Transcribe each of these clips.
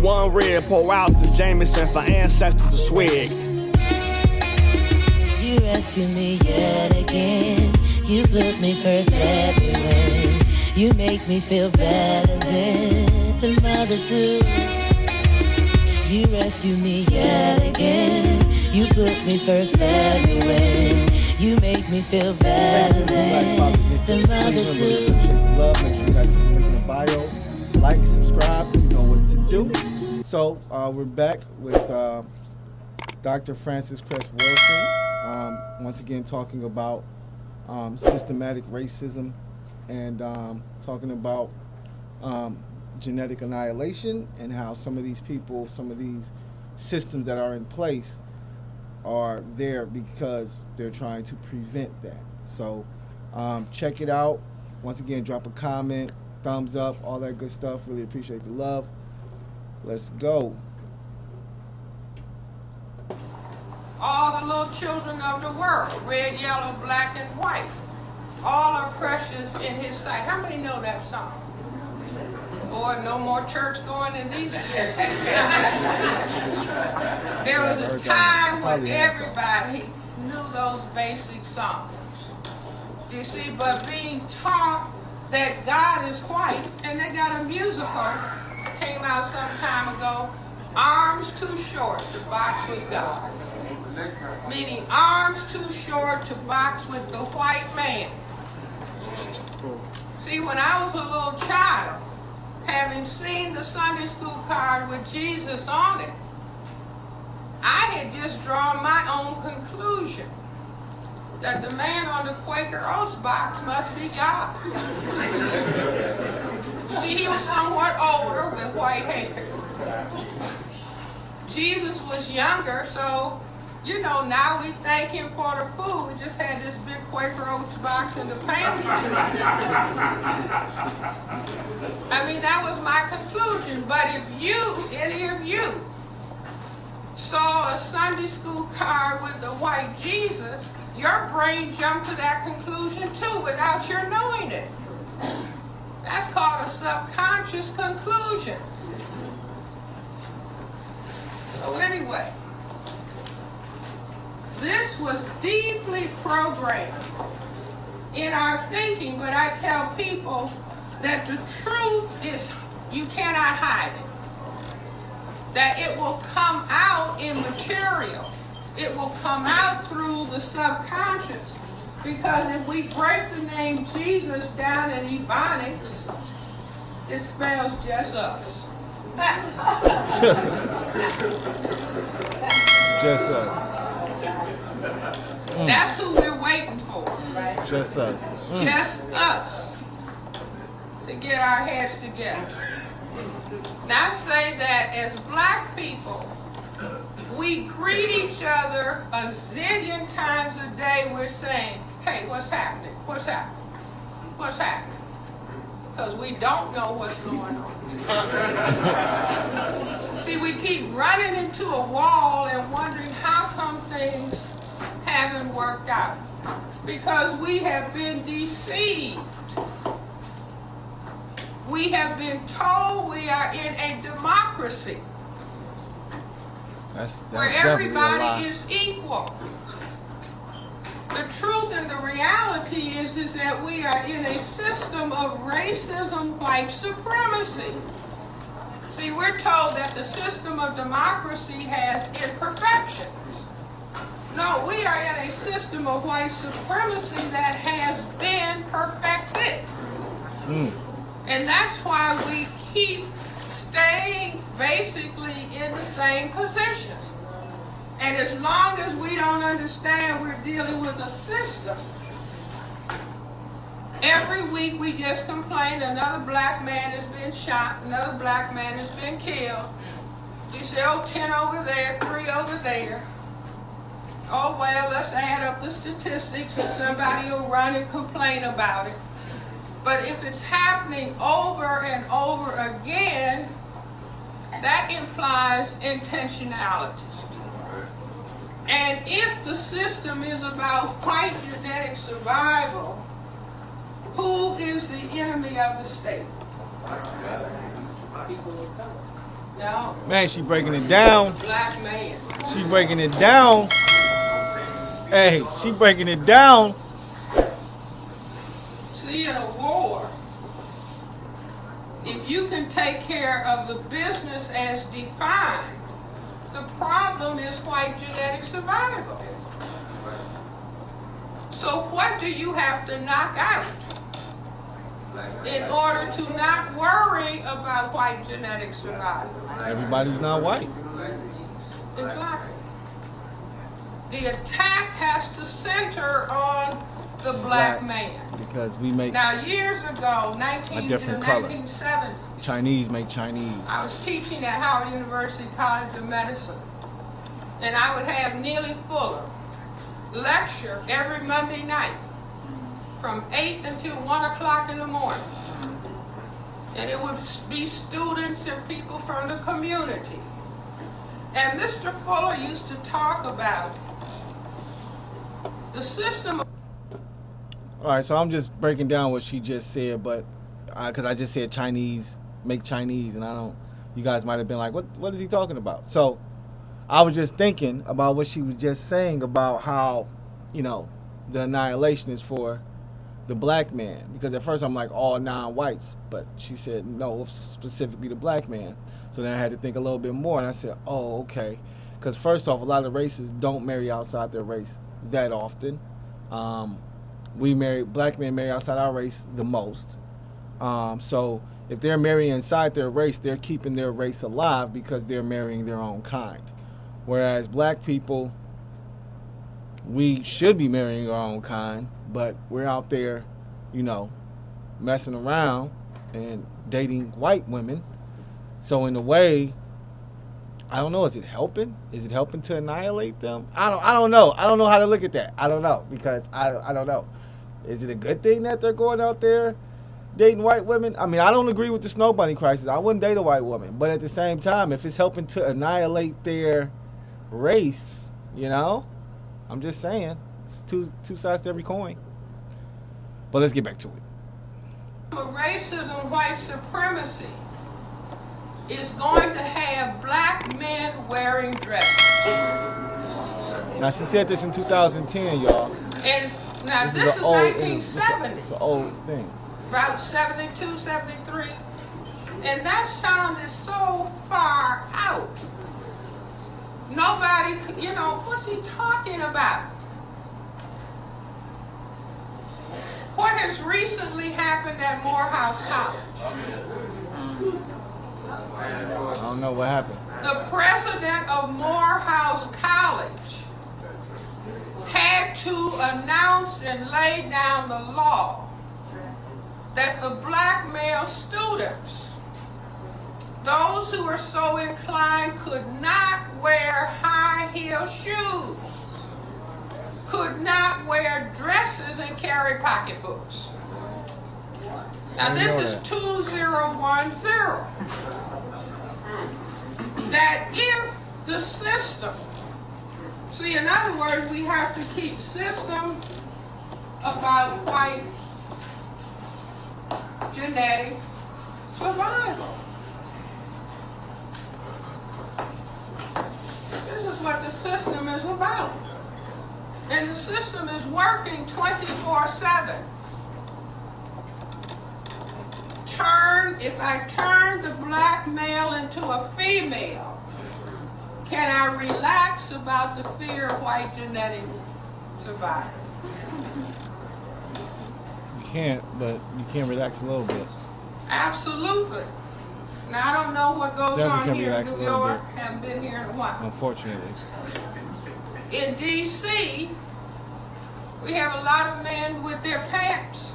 one red, pour out the Jameson for ancestors to swig. You rescue me yet again. You put me first everywhere. You make me feel better than the multitudes. You rescue me yet again. You put me first everywhere. You make me feel better than the multitudes. Love, make sure you guys click in the bio, like, subscribe, you know what to do. So we're back with Dr. Frances Cress Welsing, once again talking about systematic racism and talking about genetic annihilation and how some of these people, some of these systems that are in place are there because they're trying to prevent that. So check it out. Once again, drop a comment, thumbs up, all that good stuff. Really appreciate the love. Let's go. All the little children of the world, red, yellow, black, and white, all are precious in his sight. How many know that song? Boy, no more church going in these days. There was a time when everybody knew those basic songs. You see, but being taught that God is white, and they got a musical, came out some time ago, Arms Too Short to Box with God. Meaning arms too short to box with the white man. See, when I was a little child, having seen the Sunday school card with Jesus on it, I had just drawn my own conclusion that the man on the Quaker Oats box must be God. See, he was somewhat older with white hair. Jesus was younger, so, you know, now we thank him for the food. We just had this big Quaker Oats box in the pantry. I mean, that was my conclusion. But if you, any of you, saw a Sunday school card with the white Jesus, your brain jumped to that conclusion too without your knowing it. That's called a subconscious conclusion. So anyway, this was deeply programmed in our thinking, but I tell people that the truth is you cannot hide it. That it will come out in material. It will come out through the subconscious. Because if we break the name Jesus down in Ebonics, it spells just us. Just us. That's who we're waiting for. Just us. Just us. To get our heads together. Now say that as black people, we greet each other a zillion times a day. We're saying, hey, what's happening? What's happening? What's happening? Because we don't know what's going on. See, we keep running into a wall and wondering how come things haven't worked out. Because we have been deceived. We have been told we are in a democracy. That's where everybody is equal. The truth and the reality is that we are in a system of racism, white supremacy. See, we're told that the system of democracy has imperfections. No, we are in a system of white supremacy that has been perfected. And that's why we keep staying basically in the same position. And as long as we don't understand we're dealing with a system, every week we just complain another black man has been shot, another black man has been killed. You say, oh, 10 over there, 3 over there. Oh, well, let's add up the statistics and somebody will run and complain about it. But if it's happening over and over again, that implies intentionality. And if the system is about white genetic survival, who is the enemy of the state? People of color. No. Man, she breaking it down. Black man. She breaking it down. Hey, she breaking it down. See, in a war, if you can take care of the business as defined, the problem is white genetic survival. So what do you have to knock out in order to not worry about white genetic survival? Everybody's not white. Exactly. The attack has to center on the black man. Because we make Now, years ago, a different color. 1970s, Chinese make Chinese. I was teaching at Howard University College of Medicine, and I would have Neely Fuller lecture every Monday night from 8 until 1 o'clock in the morning. And it would be students and people from the community. And Mr. Fuller used to talk about the system. All right, so I'm just breaking down what she just said, but because I just said Chinese make Chinese, and you guys might have been like, what is he talking about? So I was just thinking about what she was just saying about how, the annihilation is for the black man. Because at first I'm like, all non-whites, but she said, no, specifically the black man. So then I had to think a little bit more, and I said, oh, okay. Because first off, a lot of races don't marry outside their race that often. Black men marry outside our race the most. So if they're marrying inside their race, they're keeping their race alive because they're marrying their own kind. Whereas black people, we should be marrying our own kind, but we're out there, messing around and dating white women. So in a way, I don't know, is it helping? Is it helping to annihilate them? I don't know. I don't know how to look at that. I don't know, because I don't know. Is it a good thing that they're going out there dating white women? I mean, I don't agree with the snow bunny crisis. I wouldn't date a white woman. But at the same time, if it's helping to annihilate their race, I'm just saying, it's two sides to every coin. But let's get back to it. Racism, white supremacy is going to have black men wearing dresses. Now, she said this in 2010, y'all. And now this is old, 1970. It's an old thing. About 72, 73. And that sounded so far out. Nobody, what's he talking about? What has recently happened at Morehouse College? I don't know what happened. The president of Morehouse College had to announce and lay down the law that the black male students, those who were so inclined, could not wear high-heel shoes, could not wear dresses, and carry pocketbooks. Now this is 2010. That if the system, see, in other words, we have to keep system about white genetic survival. This is what the system is about. And the system is working 24/7. If I turn the black male into a female, can I relax about the fear of white genetic survival? You can't, but you can relax a little bit. Absolutely. Now, I don't know what goes Definitely on can here relax in a New little York. bit. Haven't been here in a while. Unfortunately. In D.C., we have a lot of men with their pants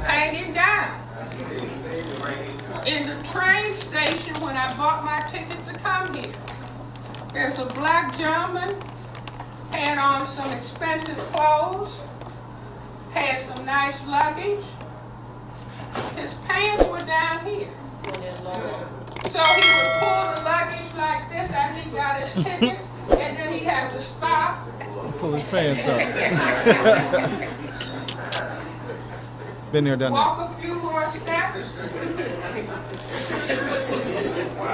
hanging down. In the train station, when I bought my ticket to come here, there's a black gentleman, had on some expensive clothes, had some nice luggage. His pants were down here. So he would pull the luggage like this after he got his ticket, and then he'd have to stop. Pull his pants up. Been there, done that. Walk a few 4 steps?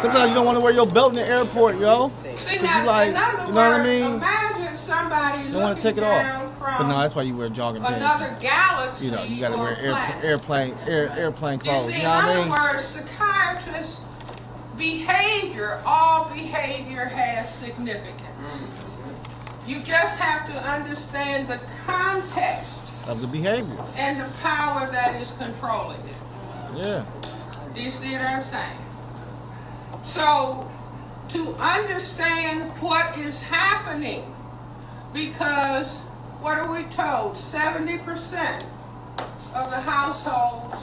Sometimes you don't want to wear your belt in the airport, yo. See, You now, like, in other you know what I words, mean? imagine somebody You don't want to looking take it down off. from But no, that's why you wear jogging pants. another galaxy. You know, you gotta or wear planet. airplane You clothes. see, You know what I in mean? other words, psychiatrists, all behavior has significance. You just have to understand the context Of the behavior. and the power that is controlling it. Yeah. Do you see what I'm saying? So, to understand what is happening, because what are we told? 70% of the households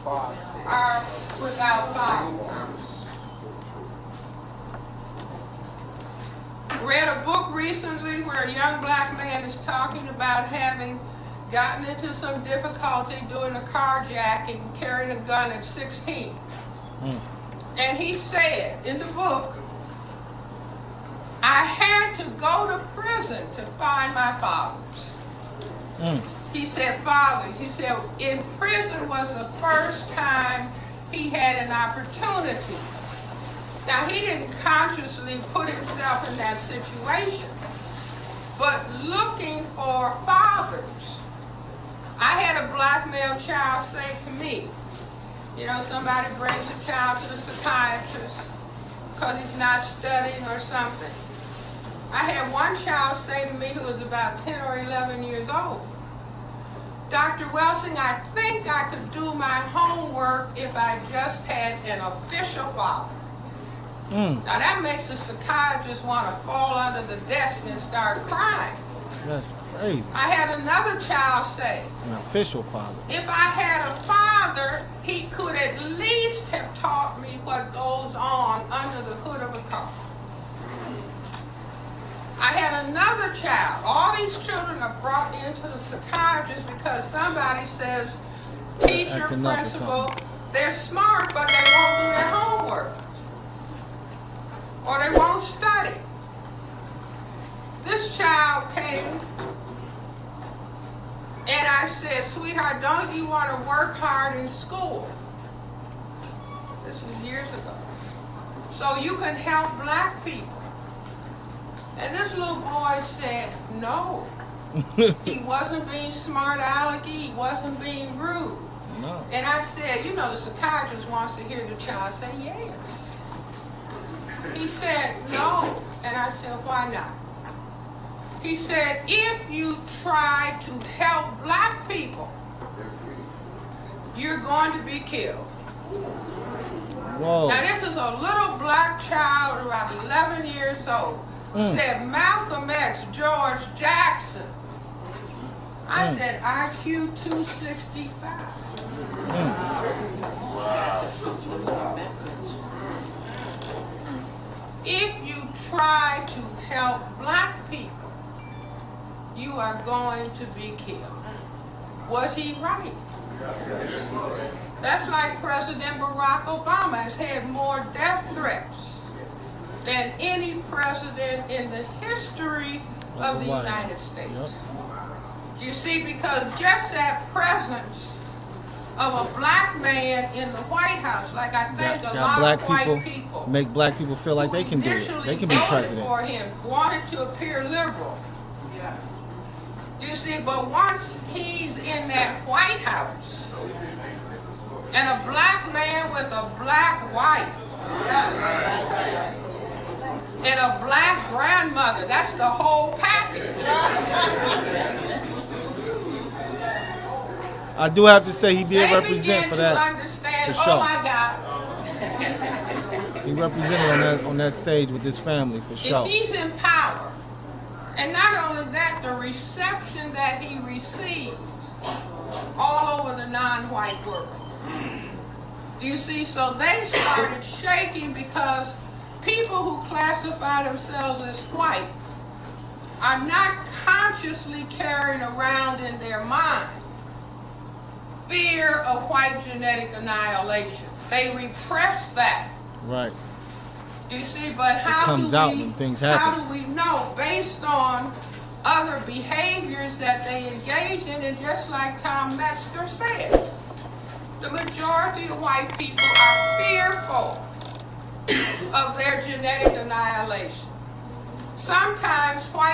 are without fathers. Read a book recently where a young black man is talking about having gotten into some difficulty doing a carjacking, carrying a gun at 16. And he said in the book, I had to go to prison to find my fathers. He said, fathers. He said, in prison was the first time he had an opportunity. Now, he didn't consciously put himself in that situation, but looking for fathers. I had a black male child say to me, you know, somebody brings a child to the psychiatrist because he's not studying or something. I had one child say to me who was about 10 or 11 years old, Dr. Welsing, I think I could do my homework if I just had an official father. Now that makes the psychiatrist want to fall under the desk and start crying. That's crazy. I had another child say, An official father. if I had a father, he could at least have taught me what goes on under the hood of a car. I had another child. All these children are brought into the psychiatrist because somebody says, teacher, Acting up or principal, they're smart, but they won't do their homework. Or they won't study. This child came and I said, sweetheart, don't you want to work hard in school? This was years ago. So you can help black people. And this little boy said, no. He wasn't being smart alecky, he wasn't being rude. No. And I said, you know, the psychiatrist wants to hear the child say yes. He said, no. And I said, why not? He said, if you try to help black people, you're going to be killed. Whoa. Now, this is a little black child, about 11 years old. Said Malcolm X, George Jackson. I said, IQ 265. If you try to help black people, you are going to be killed. Was he right? That's like President Barack Obama has had more death threats than any president in the history of the United States. Yep. You see, because just that presence of a black man in the White House, like I think a lot black of white people make black people feel like they can do it. They can be president. for him, wanted to appear liberal. You see, but once he's in that White House, and a black man with a black wife, and a black grandmother, that's the whole package. I do have to say he did They represent begin for to that. understand, for sure. oh my God. He represented on that stage with his family for sure. If he's in power, and not only that, the reception that he receives all over the non-white world. You see, so they started shaking because people who classify themselves as white are not consciously carrying around in their mind fear of white genetic annihilation. They repress that. Right. You see, but how comes do out we, when things happen. How do we know based on other behaviors that they engage in? And just like Tom Metzger said, The majority of white people are fearful of their genetic annihilation. Sometimes white